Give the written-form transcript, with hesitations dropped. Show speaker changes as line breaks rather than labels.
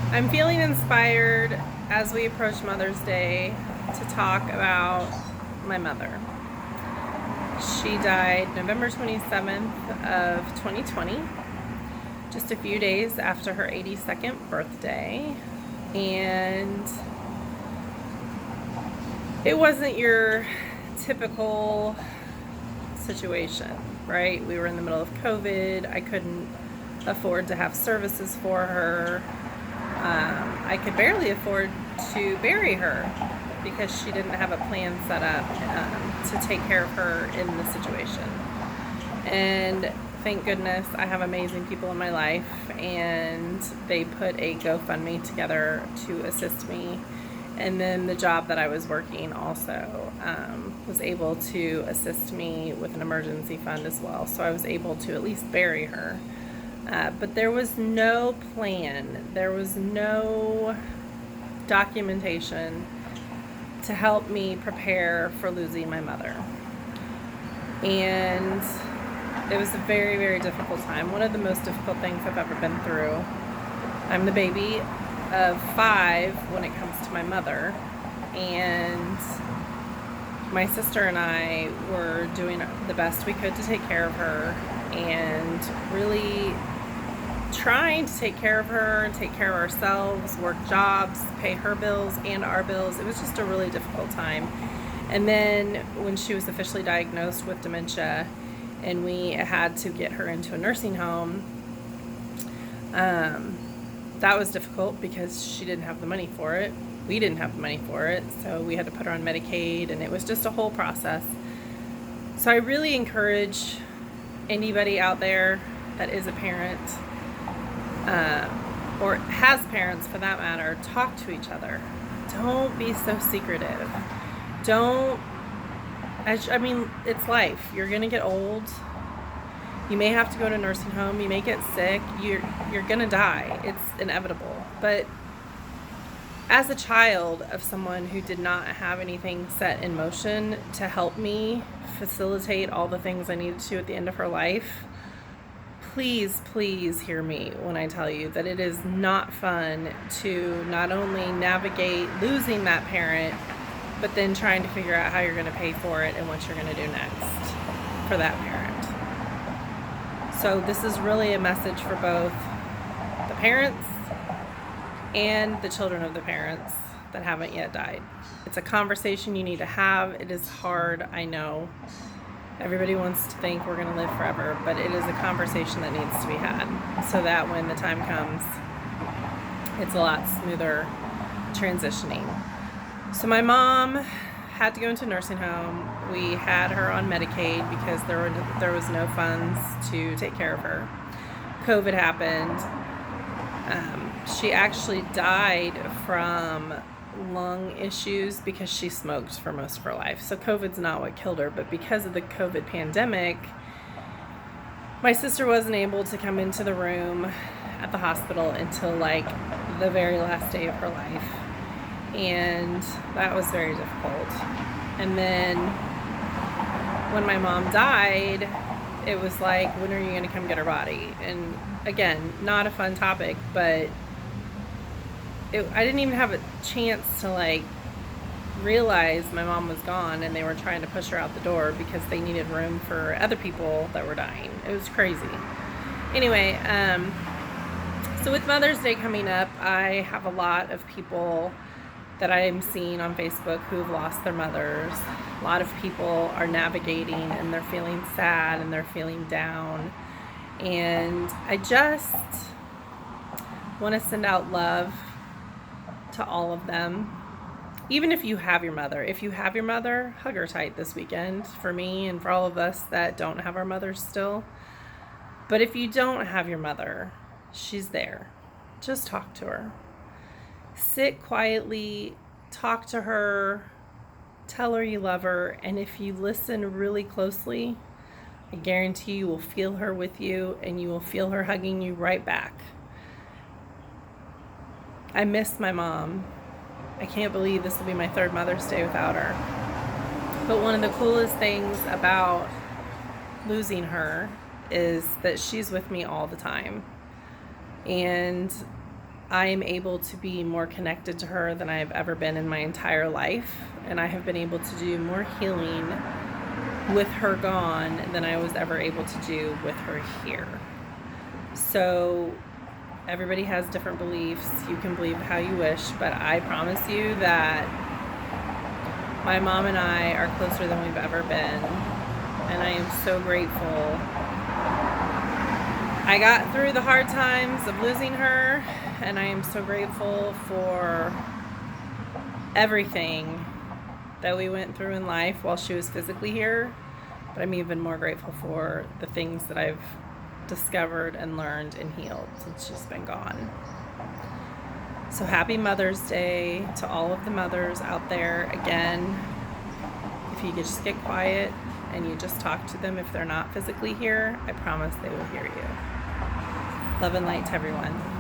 I'm feeling inspired as we approach Mother's Day to talk about my mother. She died November 27th of 2020, just a few days after her 82nd birthday. And it wasn't your typical situation, right? We were in the middle of COVID. I couldn't afford to have services for her. I could barely afford to bury her because she didn't have a plan set up to take care of her in the situation. And thank goodness I have amazing people in my life, and they put a GoFundMe together to assist me. And then the job that I was working also was able to assist me with an emergency fund as well. So I was able to at least bury her. But there was no plan, there was no documentation to help me prepare for losing my mother. And it was a very, very difficult time. One of the most difficult things I've ever been through. I'm the baby of 5 when it comes to my mother, and my sister and I were doing the best we could to take care of her, and really trying to take care of her and take care of ourselves, work jobs, pay her bills and our bills. It was just a really difficult time. And then when she was officially diagnosed with dementia and we had to get her into a nursing home, that was difficult because she didn't have the money for it. We didn't have the money for it, so we had to put her on Medicaid, and it was just a whole process. So I really encourage anybody out there that is a parent, or has parents for that matter, talk to each other. Don't be so secretive. I mean, it's life. You're gonna get old. You may have to go to a nursing home. You may get sick. You're gonna die. It's inevitable. But as a child of someone who did not have anything set in motion to help me facilitate all the things I needed to at the end of her life, please, please hear me when I tell you that it is not fun to not only navigate losing that parent, but then trying to figure out how you're going to pay for it and what you're going to do next for that parent. So this is really a message for both the parents and the children of the parents that haven't yet died. It's a conversation you need to have. It is hard, I know. Everybody wants to think we're going to live forever, but it is a conversation that needs to be had so that when the time comes, it's a lot smoother transitioning. So my mom had to go into a nursing home. We had her on Medicaid because there was no funds to take care of her. COVID happened. She actually died from lung issues because she smoked for most of her life. So COVID's not what killed her, but because of the COVID pandemic, my sister wasn't able to come into the room at the hospital until like the very last day of her life. And that was very difficult. And then when my mom died, it was like, when are you going to come get her body? And again, not a fun topic, but I didn't even have a chance to like realize my mom was gone, and they were trying to push her out the door because they needed room for other people that were dying. It was crazy. Anyway, so with Mother's Day coming up, I have a lot of people that I'm seeing on Facebook who've lost their mothers. A lot of people are navigating and they're feeling sad and they're feeling down. And I just want to send out love to all of them. Even if you have your mother, hug her tight this weekend for me and for all of us that don't have our mothers still. But if you don't have your mother, she's there. Just talk to her. Sit quietly, talk to her, tell her you love her, and if you listen really closely, I guarantee you will feel her with you, and you will feel her hugging you right back. I miss my mom. I can't believe this will be my 3rd Mother's Day without her. But one of the coolest things about losing her is that she's with me all the time. And I am able to be more connected to her than I have ever been in my entire life. And I have been able to do more healing with her gone than I was ever able to do with her here. So everybody has different beliefs. You can believe how you wish, but I promise you that my mom and I are closer than we've ever been. And I am so grateful. I got through the hard times of losing her, and I am so grateful for everything that we went through in life while she was physically here. But I'm even more grateful for the things that I've discovered and learned and healed since she's been gone. So happy Mother's Day to all of the mothers out there. Again, if you could just get quiet and you just talk to them if they're not physically here, I promise they will hear you. Love and light to everyone.